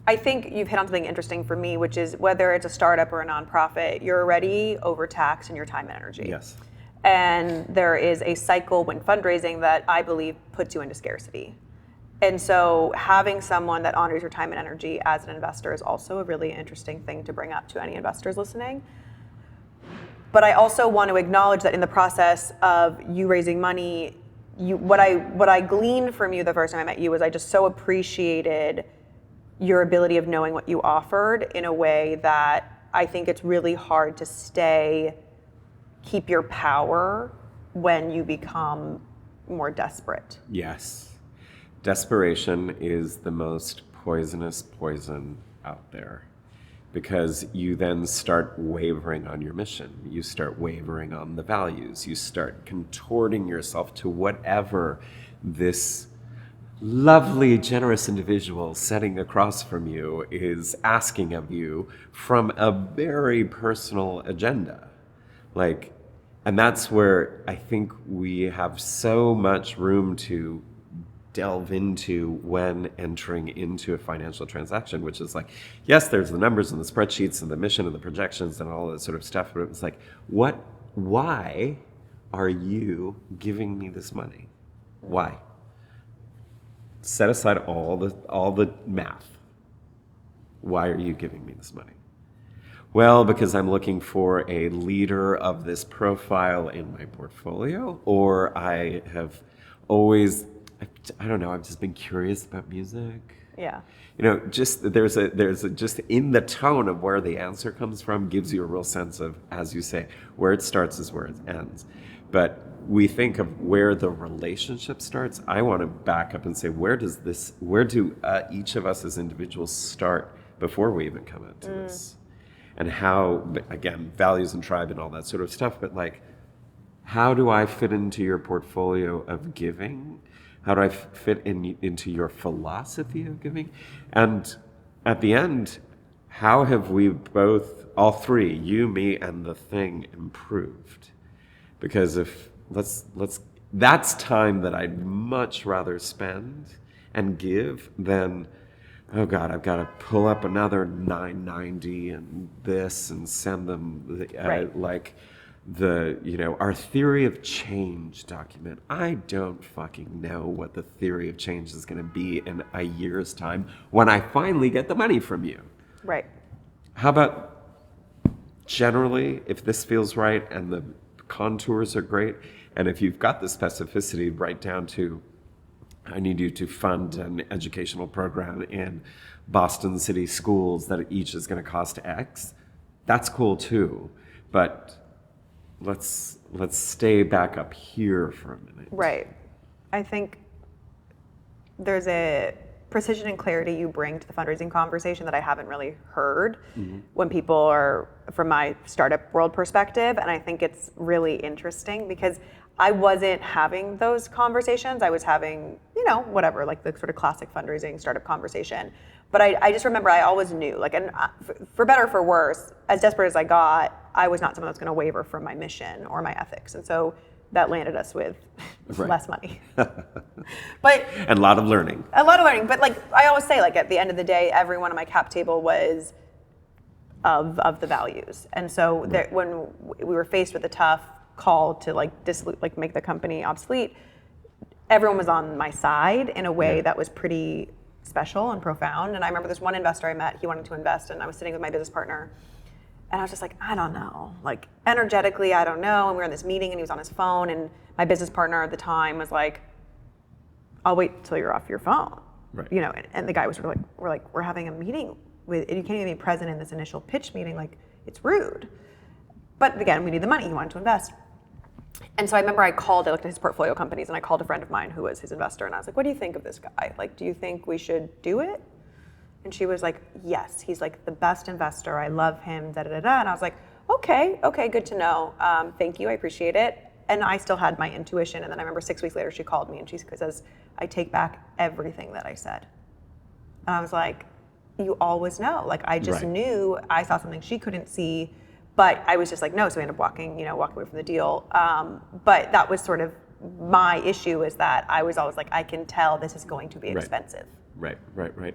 I think you've hit on something interesting for me, which is whether it's a startup or a nonprofit, you're already overtaxed in your time and energy. Yes. And there is a cycle when fundraising that I believe puts you into scarcity. And so having someone that honors your time and energy as an investor is also a really interesting thing to bring up to any investors listening. But I also want to acknowledge that in the process of you raising money, what I gleaned from you the first time I met you was I just so appreciated your ability of knowing what you offered in a way that I think it's really hard to keep your power when you become more desperate. Yes. Desperation is the most poisonous poison out there because you then start wavering on your mission. You start wavering on the values. You start contorting yourself to whatever this lovely, generous individual sitting across from you is asking of you from a very personal agenda. And that's where I think we have so much room to delve into when entering into a financial transaction, which is yes, there's the numbers and the spreadsheets and the mission and the projections and all that sort of stuff, but it's why are you giving me this money? Why? Set aside all the math. Why are you giving me this money? Well, because I'm looking for a leader of this profile in my portfolio, or I have always, I don't know, I've just been curious about music. Yeah. Just just in the tone of where the answer comes from gives you a real sense of, as you say, where it starts is where it ends. But we think of where the relationship starts. I want to back up and say, where do each of us as individuals start before we even come into this? And how, again, values and tribe and all that sort of stuff, but how do I fit into your portfolio of giving? How do I fit into your philosophy of giving? And at the end, how have we both, all three, you, me, and the thing, improved? Because that's time that I'd much rather spend and give than, oh God, I've got to pull up another 990 and this and send them our theory of change document. I don't fucking know what the theory of change is going to be in a year's time when I finally get the money from you. Right. How about generally, if this feels right and the contours are great, and if you've got the specificity right down to, I need you to fund an educational program in Boston City schools that each is going to cost X, that's cool too. But let's stay back up here for a minute. Right. I think there's a precision and clarity you bring to the fundraising conversation that I haven't really heard when people are, from my startup world perspective. And I think it's really interesting because I wasn't having those conversations. I was having, whatever, the sort of classic fundraising startup conversation. But I just remember I always knew, and for better or for worse, as desperate as I got, I was not someone that's going to waver from my mission or my ethics. And so that landed us with less money. And a lot of learning. But I always say, at the end of the day, every one of my cap table was of the values. And so when we were faced with a tough call to like make the company obsolete, everyone was on my side in a way that was pretty special and profound. And I remember this one investor I met, he wanted to invest, and I was sitting with my business partner, and I was just like, I don't know, like energetically, I don't know. And we were in this meeting and he was on his phone, and my business partner at the time was like, I'll wait till you're off your phone. Right. You know, and the guy was sort of like, we're having a meeting with, and you can't even be present in this initial pitch meeting, like it's rude. But again, we need the money, he wanted to invest. And so I remember I looked at his portfolio companies, and I called a friend of mine who was his investor, and I was like, what do you think of this guy? Like, do you think we should do it? And she was like, yes, he's like the best investor. I love him, da da da da. And I was like, okay, good to know. Thank you, I appreciate it. And I still had my intuition. And then I remember 6 weeks later, she called me and she says, I take back everything that I said. And I was like, you always know. Like, I just knew I saw something she couldn't see, but I was just like, no. So we ended up walking away from the deal. But that was sort of my issue, is that I was always like, I can tell this is going to be expensive. Right.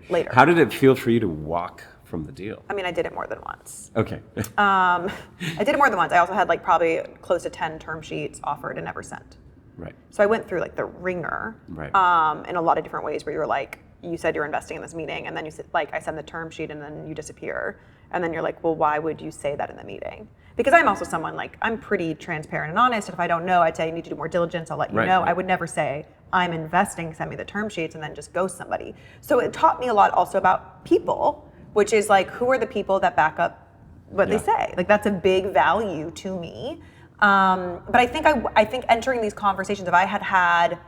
Later. How did it feel for you to walk from the deal? I mean, I did it more than once. Okay. I did it more than once. I also had like probably close to 10 term sheets offered and never sent. Right. So I went through like the ringer, in a lot of different ways, where you were like, you said you're investing in this meeting, and then you said, like, I send the term sheet and then you disappear. And then you're like, well, why would you say that in the meeting? Because I'm also someone, like, I'm pretty transparent and honest. If I don't know, I'd say, you need to do more diligence, I'll let you know. I would never say, I'm investing, send me the term sheets, and then just ghost somebody. So it taught me a lot also about people, which is like, who are the people that back up what they say? Like, that's a big value to me. But I think entering these conversations, if I had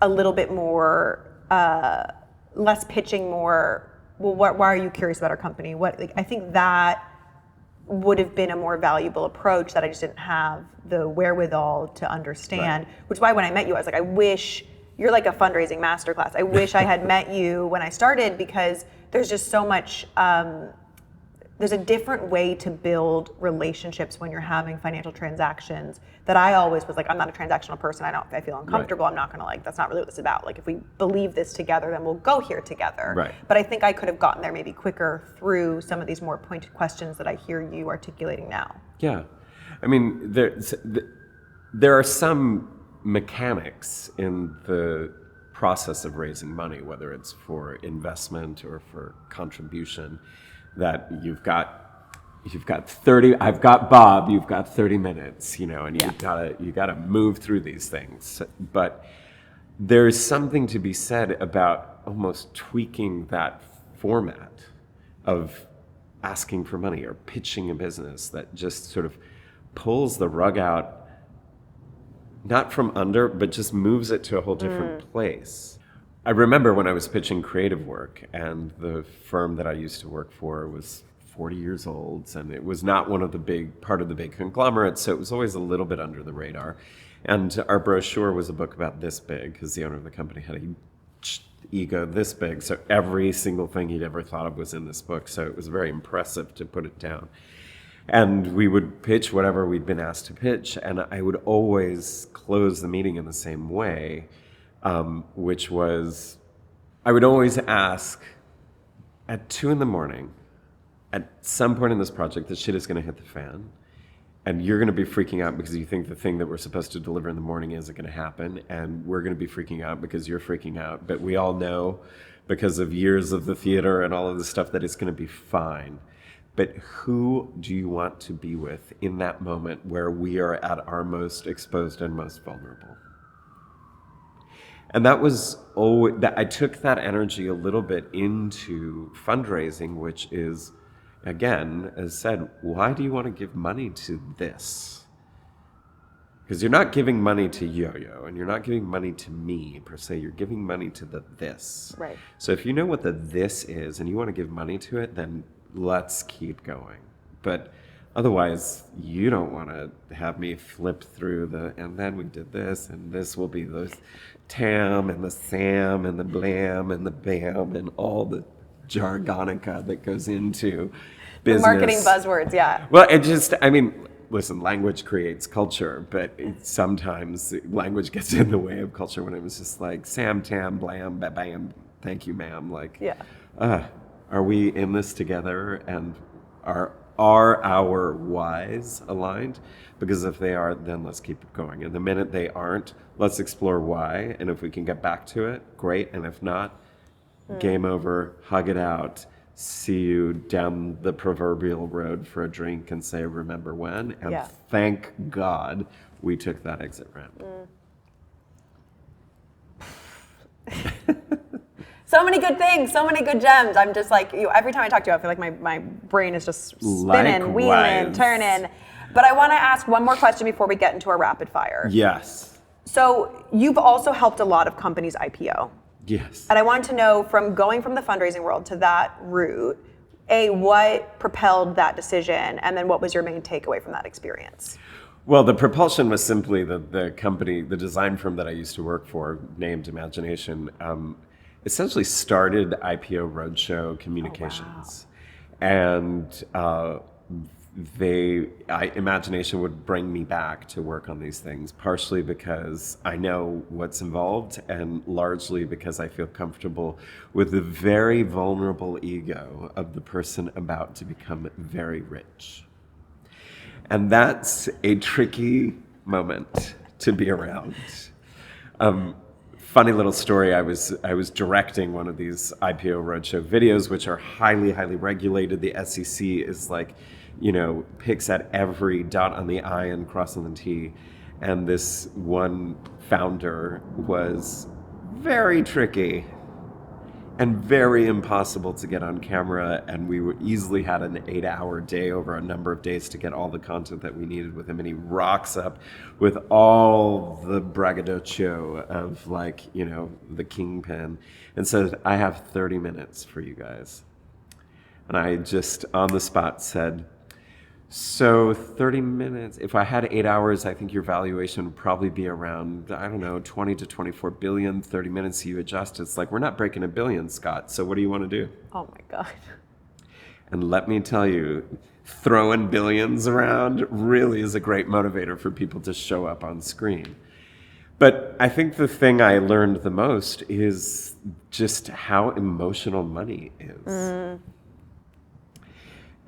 a little bit more, less pitching, more, well, why are you curious about our company? I think that would have been a more valuable approach that I just didn't have the wherewithal to understand, which is why when I met you, I was like, I wish, you're like a fundraising masterclass. I wish I had met you when I started, because there's just so much, there's a different way to build relationships when you're having financial transactions that I always was like, I'm not a transactional person. I feel uncomfortable. I'm not gonna that's not really what this is about. Like, if we believe this together, then we'll go here together. Right. But I think I could have gotten there maybe quicker through some of these more pointed questions that I hear you articulating now. Yeah. I mean, there are some mechanics in the process of raising money, whether it's for investment or for contribution, that you've got 30, I've got Bob, you've got 30 minutes, and you gotta move through these things. But there's something to be said about almost tweaking that format of asking for money or pitching a business that just sort of pulls the rug out, not from under, but just moves it to a whole different place. I remember when I was pitching creative work, and the firm that I used to work for was 40 years old, and it was not one of the part of the big conglomerates, so it was always a little bit under the radar. And our brochure was a book about this big, because the owner of the company had a ego this big, so every single thing he'd ever thought of was in this book, so it was very impressive to put it down. And we would pitch whatever we'd been asked to pitch, and I would always close the meeting in the same way, which was, I would always ask, at 2 a.m, at some point in this project, the shit is going to hit the fan, and you're going to be freaking out because you think the thing that we're supposed to deliver in the morning isn't going to happen, and we're going to be freaking out because you're freaking out, but we all know, because of years of the theater and all of this stuff, that it's going to be fine. But who do you want to be with in that moment where we are at our most exposed and most vulnerable? And that was always, I took that energy a little bit into fundraising, which is, again, as said, why do you want to give money to this? Because you're not giving money to Yo-Yo, and you're not giving money to me, per se. You're giving money to the this. Right. So if you know what the this is, and you want to give money to it, then let's keep going. But otherwise, you don't want to have me flip through and then we did this, and this will be the TAM, and the SAM, and the BLAM, and the BAM, and all the jargonica that goes into business. The marketing buzzwords, yeah. Well, listen, language creates culture, but sometimes language gets in the way of culture when it was just like SAM, TAM, BLAM, BAM, thank you, ma'am. Like, are we in this together? And are our whys aligned? Because if they are, then let's keep it going. And the minute they aren't, let's explore why. And if we can get back to it, great. And if not, game over, hug it out, see you down the proverbial road for a drink and say, remember when? And thank God we took that exit ramp. So many good things, so many good gems. I'm just like, every time I talk to you, I feel like my brain is just spinning, wheeling, turning. But I want to ask one more question before we get into our rapid fire. Yes. So you've also helped a lot of companies IPO. Yes. And I wanted to know, from going from the fundraising world to that route, what propelled that decision, and then what was your main takeaway from that experience? Well, the propulsion was simply the company, the design firm that I used to work for, named Imagination, essentially started IPO roadshow communications. Oh, wow. And Imagination would bring me back to work on these things, partially because I know what's involved, and largely because I feel comfortable with the very vulnerable ego of the person about to become very rich. And that's a tricky moment to be around. Funny little story, I was directing one of these IPO roadshow videos, which are highly, highly regulated. The SEC is like, picks at every dot on the I and cross on the T. And this one founder was very tricky and very impossible to get on camera. And we easily had an 8-hour day over a number of days to get all the content that we needed with him. And he rocks up with all the braggadocio of the kingpin and says, I have 30 minutes for you guys. And I just on the spot said, so 30 minutes, if I had 8 hours, I think your valuation would probably be around, 20 to 24 billion. 30 minutes you adjust. It's like, we're not breaking $1 billion, Scott. So what do you want to do? Oh my God. And let me tell you, throwing billions around really is a great motivator for people to show up on screen. But I think the thing I learned the most is just how emotional money is.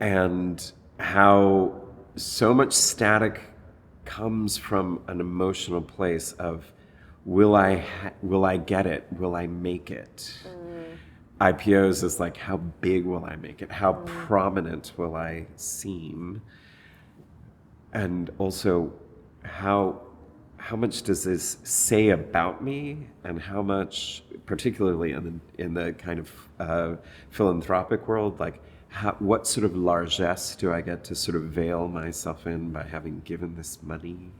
And how so much static comes from an emotional place of, will I get it? Will I make it? IPOs is like, how big will I make it? How prominent will I seem? And also, how much does this say about me, and how much, particularly in the kind of philanthropic world, what sort of largesse do I get to sort of veil myself in by having given this money?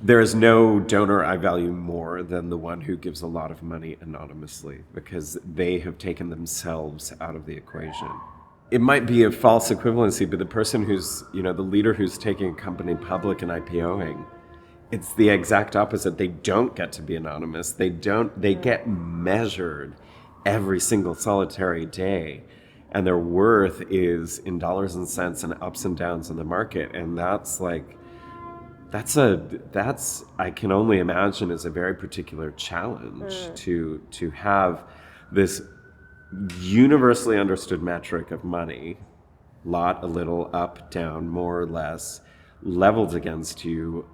There is no donor I value more than the one who gives a lot of money anonymously, because they have taken themselves out of the equation. It might be a false equivalency, but the person who's, the leader who's taking a company public and IPOing, it's the exact opposite. They don't get to be anonymous. They get measured every single solitary day. And their worth is in dollars and cents and ups and downs in the market. And that's I can only imagine is a very particular challenge to have this universally understood metric of money, lot, a little, up, down, more or less, leveled against you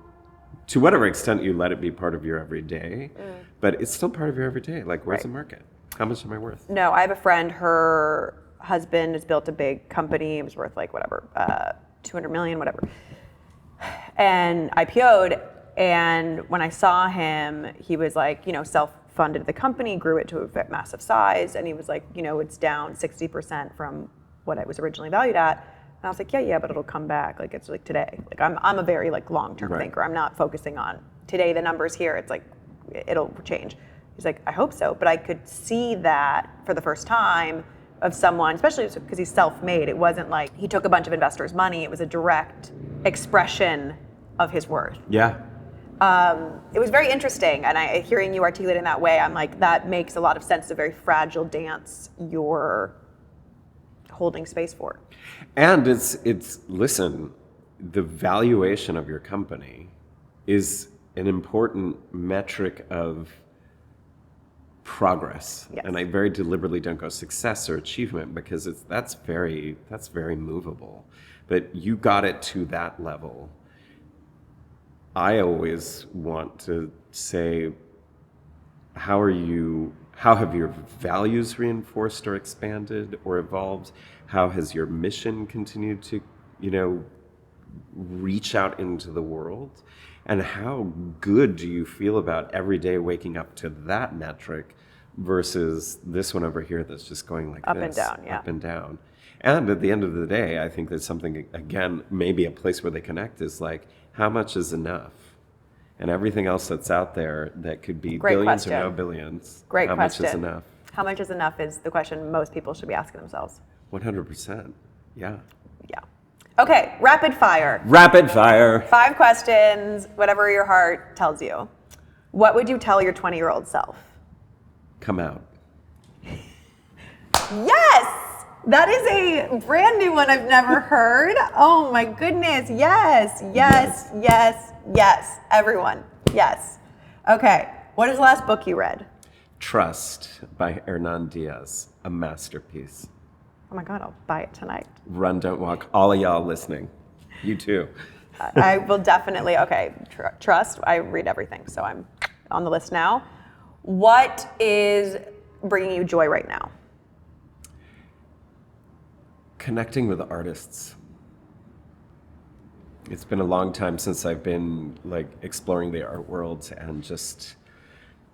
to whatever extent you let it be part of your everyday. But it's still part of your everyday. Like, where's the market? How much am I worth? No, I have a friend, her husband has built a big company. It was worth 200 million, whatever. And IPO'd. And when I saw him, he was self-funded the company, grew it to a massive size. And he was like, it's down 60% from what it was originally valued at. And I was like, yeah, but it'll come back. It's today. I'm a very long-term thinker. I'm not focusing on today, the numbers here. It's it'll change. He's like, I hope so. But I could see that for the first time of someone, especially because he's self-made. It wasn't like he took a bunch of investors' money. It was a direct expression of his worth. Yeah. It was very interesting, and hearing you articulate in that way, I'm like, that makes a lot of sense. It's a very fragile dance you're holding space for. And listen, the valuation of your company is an important metric of progress. Yes. And I very deliberately don't go success or achievement because that's very movable. But you got it to that level. I always want to say, how have your values reinforced or expanded or evolved? How has your mission continued to, reach out into the world? And how good do you feel about every day waking up to that metric versus this one over here that's just going like up this, and down, yeah. up and down. And at the end of the day, I think there's something, again, maybe a place where they connect is like, how much is enough? And everything else that's out there that could be Great billions question. or no billions, Great how question. much is enough? How much is enough is the question most people should be asking themselves. 100%, yeah. Yeah. Okay, rapid fire. Rapid fire. 5 questions, whatever your heart tells you. What would you tell your 20-year-old self? Come out. Yes! That is a brand new one I've never heard. Oh my goodness. Yes, yes, yes, yes. Everyone, yes. Okay, what is the last book you read? Trust by Hernan Diaz, a masterpiece. Oh my God, I'll buy it tonight. Run, don't walk. All of y'all listening. You too. I will definitely, okay, trust. I read everything, so I'm on the list now. What is bringing you joy right now? Connecting with artists. It's been a long time since I've been like exploring the art world and just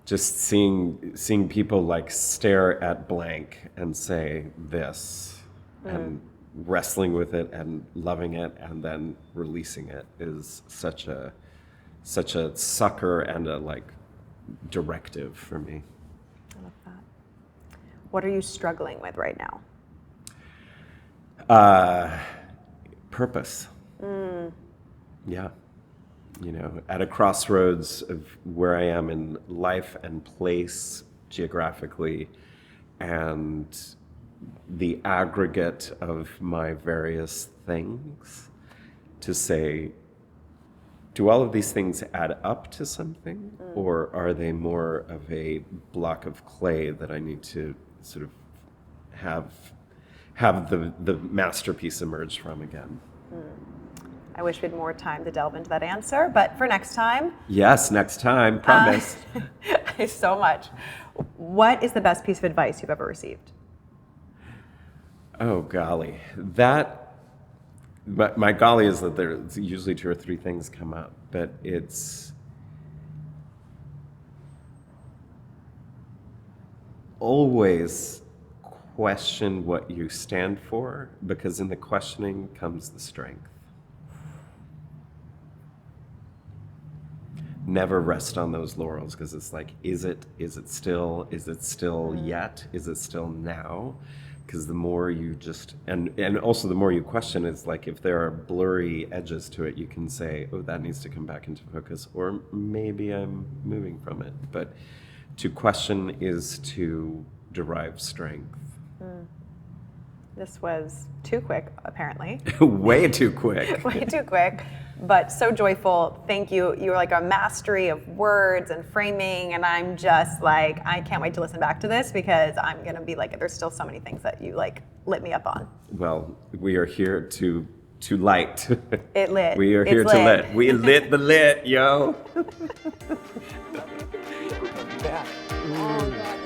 seeing people like stare at blank and say this and wrestling with it and loving it and then releasing it is such a sucker and a like directive for me. I love that. What are you struggling with right now? Purpose. Yeah. At a crossroads of where I am in life and place geographically and the aggregate of my various things to say, do all of these things add up to something or are they more of a block of clay that I need to sort of have the masterpiece emerge from again? I wish we had more time to delve into that answer, but for next time. Yes, next time, promise. So much. What is the best piece of advice you've ever received? Oh, golly. My golly is that there's usually 2 or 3 things come up, but it's always question what you stand for, because in the questioning comes the strength. Never rest on those laurels, because it's like, is it still yet? Is it still now? Because the more you just, and also the more you question, is like if there are blurry edges to it, you can say, oh, that needs to come back into focus, or maybe I'm moving from it. But to question is to derive strength. This was too quick, apparently. Way too quick. Way too quick, but so joyful. Thank you. You're like a mastery of words and framing, and I'm just like, I can't wait to listen back to this because I'm gonna be like, there's still so many things that you like lit me up on. Well, we are here to light. It lit. We are here It's to lit. lit. We lit the lit, yo. Yeah. Oh, God.